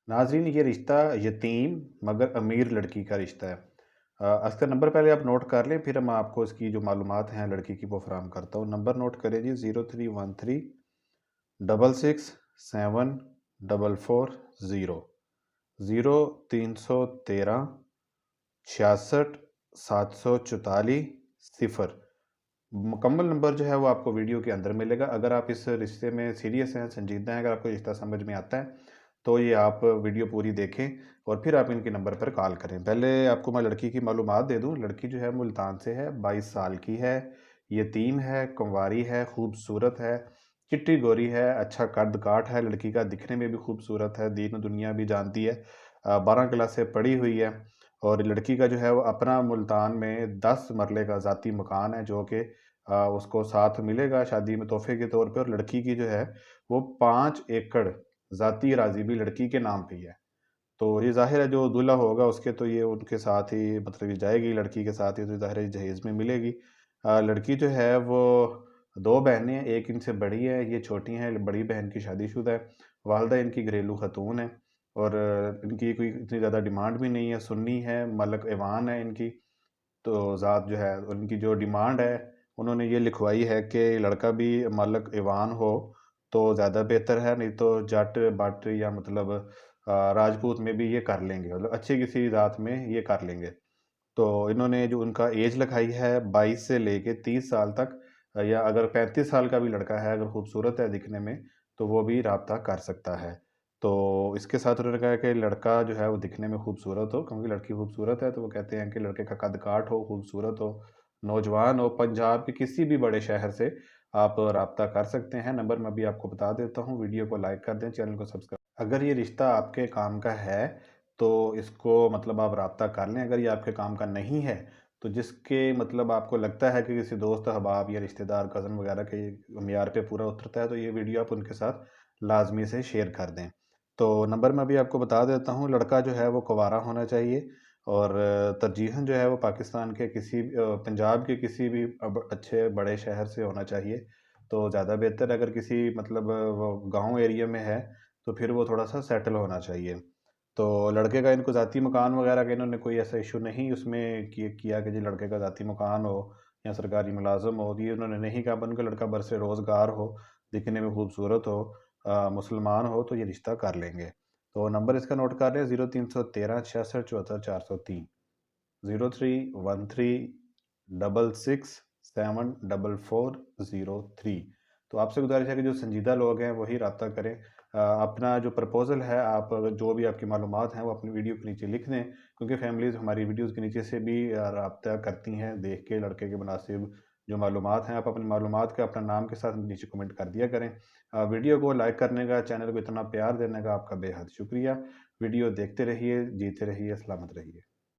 नाज़रीन, ये रिश्ता यतीम मगर अमीर लड़की का रिश्ता है। इसका नंबर पहले आप नोट कर लें, फिर मैं आपको इसकी जो मालूमात हैं लड़की की वो फ़राहम करता हूँ। नंबर नोट करें जी, 0313 66 7 440, 0313 66 744 0। मुकम्मल नंबर जो है वो आपको वीडियो के अंदर मिलेगा। अगर आप इस रिश्ते में सीरियस हैं, संजीदा हैं, अगर आपको रिश्ता समझ में आता है, तो ये आप वीडियो पूरी देखें और फिर आप इनके नंबर पर कॉल करें। पहले आपको मैं लड़की की मालूमात दे दूँ। लड़की जो है मुल्तान से है, 22 साल की है, यतीम है, कुँवारी है, खूबसूरत है, चिट्टी गोरी है, अच्छा कद-काठ है लड़की का, दिखने में भी खूबसूरत है, दीन दुनिया भी जानती है। 12 क्लास से पढ़ी हुई है और लड़की का जो है वो अपना मुल्तान में 10 मरले का ज़ाती मकान है, जो कि उसको साथ मिलेगा शादी में तोहफ़े के तौर पे। और लड़की की जो है वो 5 एकड़ ज़ाती अराज़ी भी लड़की के नाम पे ही है। तो ये ज़ाहिर है जो दूल्हा होगा उसके तो ये उनके साथ ही मतलब ये जाएगी लड़की के साथ ही, तो ज़ाहिर है जहेज़ में मिलेगी। लड़की जो है वो 2 बहनें हैं, एक इनसे बड़ी है, ये छोटी हैं, बड़ी बहन की शादीशुदा है। वालिदा इनकी घरेलू ख़तून है और इनकी कोई इतनी ज़्यादा डिमांड भी नहीं है, सुन्नी है, मलक ऐवान है इनकी। तो ज़ात जो है उनकी जो डिमांड है, उन्होंने ये लिखवाई है कि लड़का भी मालक ईवान हो तो ज़्यादा बेहतर है, नहीं तो जट-बट या मतलब राजपूत में भी ये कर लेंगे, मतलब अच्छी किसी ज़ात में ये कर लेंगे। तो इन्होंने जो उनका एज लिखाई है 22 से लेके 30 साल तक, या अगर 35 साल का भी लड़का है, अगर खूबसूरत है दिखने में, तो वो भी राब्ता कर सकता है। तो इसके साथ उन्होंने कहा कि लड़का जो है वो दिखने में खूबसूरत हो, क्योंकि लड़की खूबसूरत है, तो वो कहते हैं कि लड़के का कद-काठ हो, खूबसूरत हो, नौजवान हो, पंजाब के किसी भी बड़े शहर से आप राब्ता कर सकते हैं। नंबर मैं अभी आपको बता देता हूँ, वीडियो को लाइक कर दें, चैनल को सब्सक्राइब। अगर ये रिश्ता आपके काम का है, तो इसको मतलब आप राब्ता कर लें। अगर ये आपके काम का नहीं है, तो जिसके मतलब आपको लगता है कि किसी दोस्त अहबाब या रिश्तेदार कज़न वगैरह के मियार पे पूरा उतरता है, तो ये वीडियो आप उनके साथ लाज़मी से शेयर कर दें। तो नंबर मैं अभी आपको बता देता हूँ। लड़का जो है वो कुँवारा होना चाहिए और तरजीहन जो है वो पाकिस्तान के किसी पंजाब के किसी भी अब अच्छे बड़े शहर से होना चाहिए, तो ज़्यादा बेहतर। अगर किसी मतलब वो गाँव एरिया में है, तो फिर वो थोड़ा-सा सेटल होना चाहिए। तो लड़के का इनको ज़ाती मकान वगैरह का इन्होंने कोई ऐसा इश्यू नहीं उसमें किया कि जी लड़के का ज़ाती मकान हो या सरकारी मुलाज़िम हो, ये उन्होंने नहीं कहा। बल्कि लड़का बरसे रोज़गार हो, दिखने में खूबसूरत हो, मुसलमान हो, तो ये रिश्ता कर लेंगे। तो नंबर इसका नोट कर लें, 0313 66 74 403, 0313 66 7 440 3। तो आपसे गुज़ारिश है कि जो संजीदा लोग हैं वही राब्ता करें। अपना जो प्रपोज़ल है, आप जो भी आपकी मालूमात हैं वो अपनी वीडियो के नीचे लिख दें, क्योंकि फैमिलीज़ हमारी वीडियोज़ के नीचे से भी राब्ता करती हैं देख के लड़के के मुनासिब जो मालूमात हैं। आप अपनी मालूमात का अपना नाम के साथ नीचे कमेंट कर दिया करें। वीडियो को लाइक करने का, चैनल को इतना प्यार देने का आपका बेहद शुक्रिया। वीडियो देखते रहिए, जीते रहिए, सलामत रहिए।